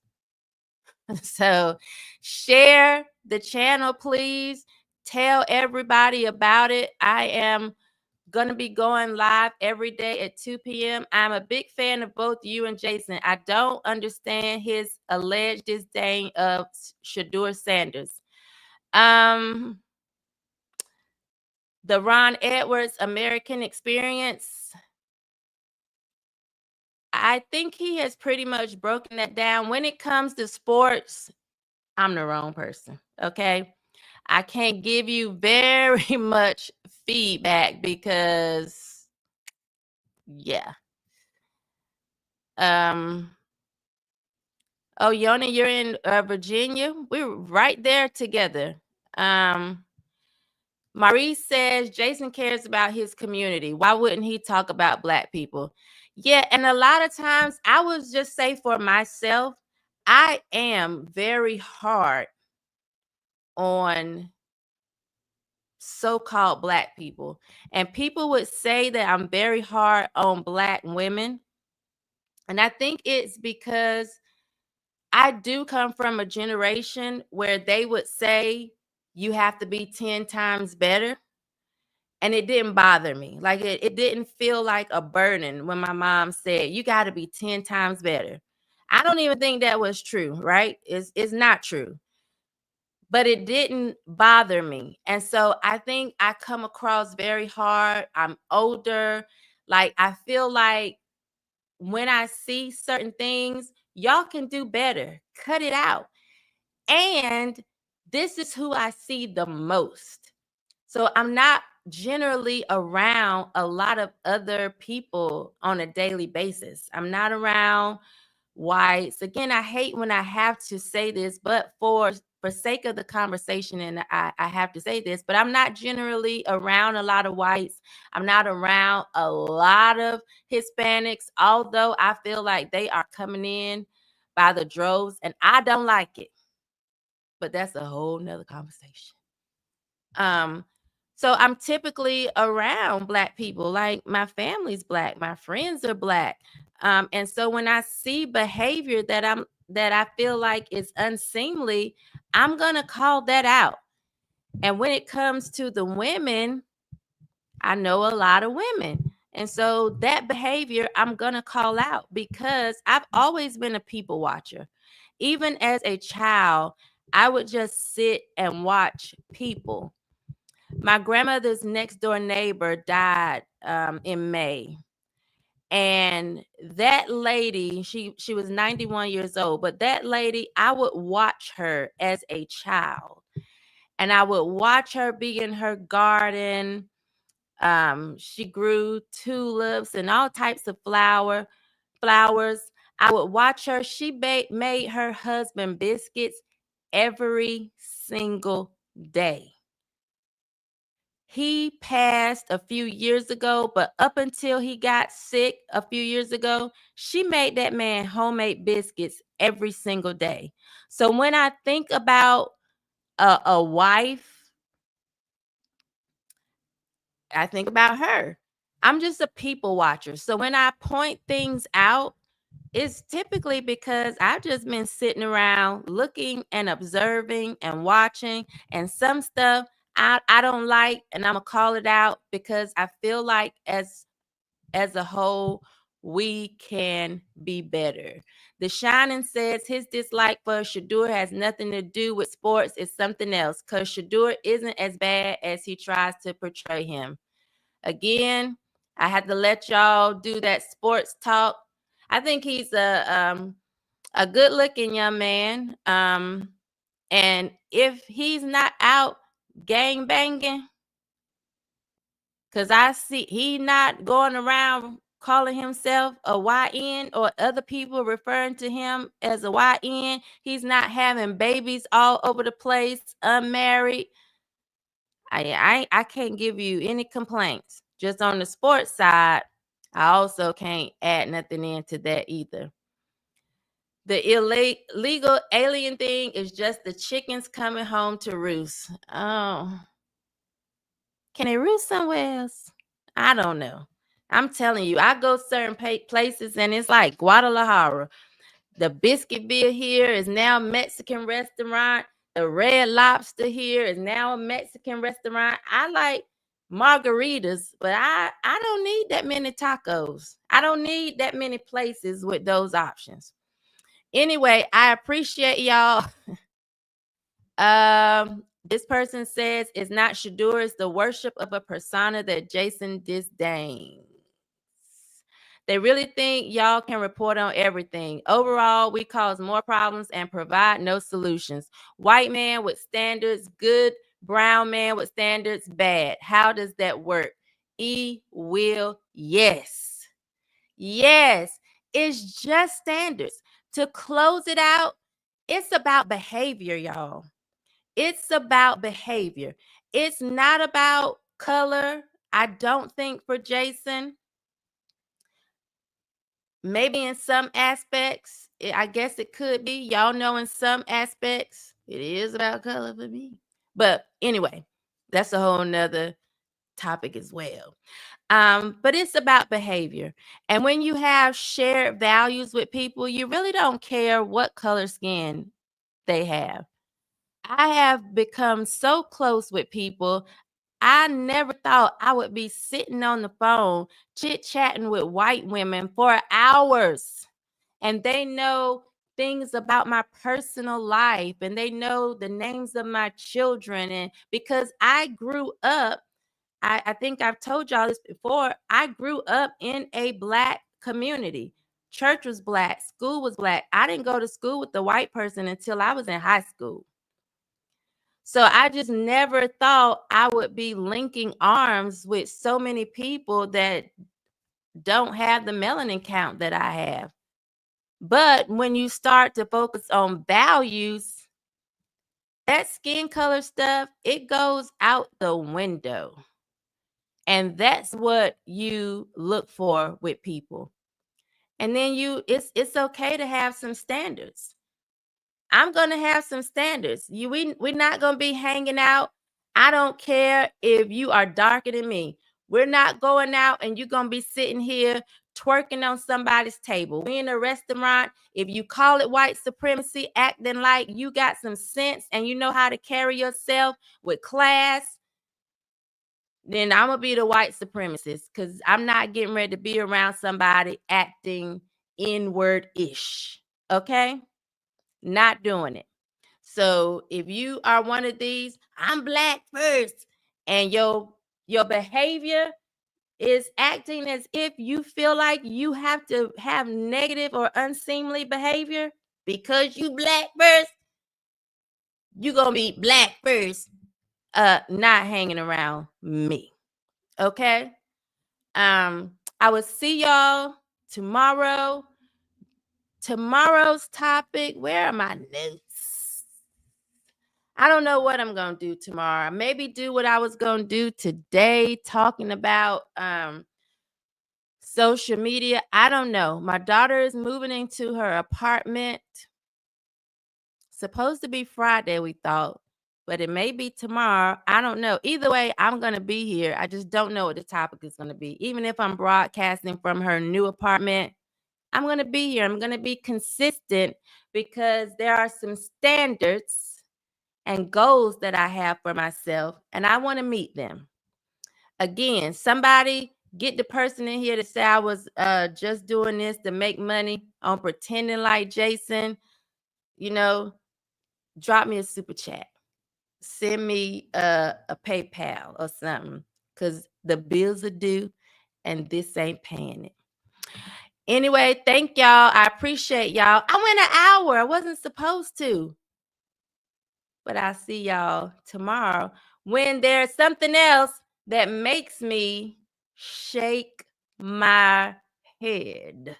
So share the channel, please. Tell everybody about it. I am going to be going live every day at 2 p.m. I'm a big fan of both you and Jason. I don't understand his alleged disdain of Shadur Sanders. The Ron Edwards American Experience. I think he has pretty much broken that down. When it comes to sports, I'm the wrong person, okay? I can't give you very much feedback because, yeah. Oh, Yoni, you're in Virginia? We're right there together. Maurice says Jason cares about his community. Why wouldn't he talk about Black people? Yeah, and a lot of times I would just say for myself, I am very hard on so-called Black people. And people would say that I'm very hard on Black women. And I think it's because I do come from a generation where they would say you have to be 10 times better. And it didn't bother me. Like it didn't feel like a burden when my mom said, you got to be 10 times better. I don't even think that was true, right? It's not true. But it didn't bother me. And so I think I come across very hard. I'm older. Like I feel like when I see certain things, y'all can do better. Cut it out. And this is who I see the most. So I'm not generally around a lot of other people on a daily basis. I'm not around whites. Again, I hate when I have to say this, but for sake of the conversation, and I have to say this, but I'm not generally around a lot of whites. I'm not around a lot of Hispanics, although I feel like they are coming in by the droves, and I don't like it. But that's a whole nother conversation. So I'm typically around Black people. Like my family's Black, my friends are Black. And so when I see behavior that I feel like is unseemly, I'm gonna call that out. And when it comes to the women, I know a lot of women. And so that behavior I'm gonna call out because I've always been a people watcher. Even as a child, I would just sit and watch people. My grandmother's next door neighbor died in May. And that lady, she was 91 years old, but that lady, I would watch her as a child. And I would watch her be in her garden, She grew tulips and all types of flowers. I would watch her. She made her husband biscuits every single day. He passed a few years ago, but up until he got sick a few years ago, she made that man homemade biscuits every single day. So when I think about a wife, I think about her. I'm just a people watcher. So when I point things out, it's typically because I've just been sitting around looking and observing and watching, and some stuff I don't like, and I'm gonna call it out because I feel like as a whole we can be better. The Shining says his dislike for Shadur has nothing to do with sports, it's something else, because Shadur isn't as bad as he tries to portray him. Again, I had to let y'all do that sports talk. I think he's a good-looking young man. And if he's not out gang banging, because I see he not going around calling himself a YN or other people referring to him as a YN. He's not having babies all over the place, unmarried. I can't give you any complaints. Just on the sports side, I also can't add nothing into that either. The illegal alien thing is just the chickens coming home to roost. Oh, can they roost somewhere else? I don't know. I'm telling you, I go certain places and it's like Guadalajara. The Biscuitville here is now a Mexican restaurant. The Red Lobster here is now a Mexican restaurant. I like margaritas, but I don't need that many tacos. I don't need that many places with those options. Anyway, I appreciate y'all. This person says it's not Shadur, it's the worship of a persona that Jason disdains. They really think y'all can report on everything. Overall, we cause more problems and provide no solutions. White man with standards, good. Brown man with standards, bad. How does that work? Will, yes. Yes, it's just standards. To close it out, it's about behavior, y'all. It's about behavior. It's not about color. I don't think for Jason. Maybe in some aspects, I guess it could be. Y'all know in some aspects, it is about color for me. But anyway, that's a whole nother topic as well. But it's about behavior. And when you have shared values with people, you really don't care what color skin they have. I have become so close with people. I never thought I would be sitting on the phone chit-chatting with white women for hours. And they know things about my personal life, and they know the names of my children. And because I grew up, I think I've told y'all this before, I grew up in a Black community. Church was Black, school was Black. I didn't go to school with the white person until I was in high school. So I just never thought I would be linking arms with so many people that don't have the melanin count that I have. But when you start to focus on values, that skin color stuff, it goes out the window. And that's what you look for with people. And then it's okay to have some standards. I'm going to have some standards. We're not going to be hanging out. I don't care if you are darker than me. We're not going out and you're going to be sitting here twerking on somebody's table. We in a restaurant. If you call it white supremacy, acting like you got some sense and you know how to carry yourself with class, then I'm going to be the white supremacist, because I'm not getting ready to be around somebody acting inward-ish. Okay? Not doing it. So if you are one of these, I'm Black first, and your behavior is acting as if you feel like you have to have negative or unseemly behavior because you Black first, you're going to be Black first, not hanging around me. Okay. I will see y'all tomorrow. Tomorrow's topic, where are my notes? I don't know what I'm going to do tomorrow. Maybe do what I was going to do today, talking about social media. I don't know. My daughter is moving into her apartment. Supposed to be Friday, we thought, but it may be tomorrow. I don't know. Either way, I'm going to be here. I just don't know what the topic is going to be. Even if I'm broadcasting from her new apartment, I'm going to be here. I'm going to be consistent because there are some standards and goals that I have for myself, and I want to meet them. Again, somebody get the person in here to say I was just doing this to make money on pretending like Jason. You know, drop me a super chat. Send me a PayPal or something, because the bills are due and this ain't paying it. Anyway, thank y'all. I appreciate y'all. I went an hour. I wasn't supposed to. But I'll see y'all tomorrow when there's something else that makes me shake my head.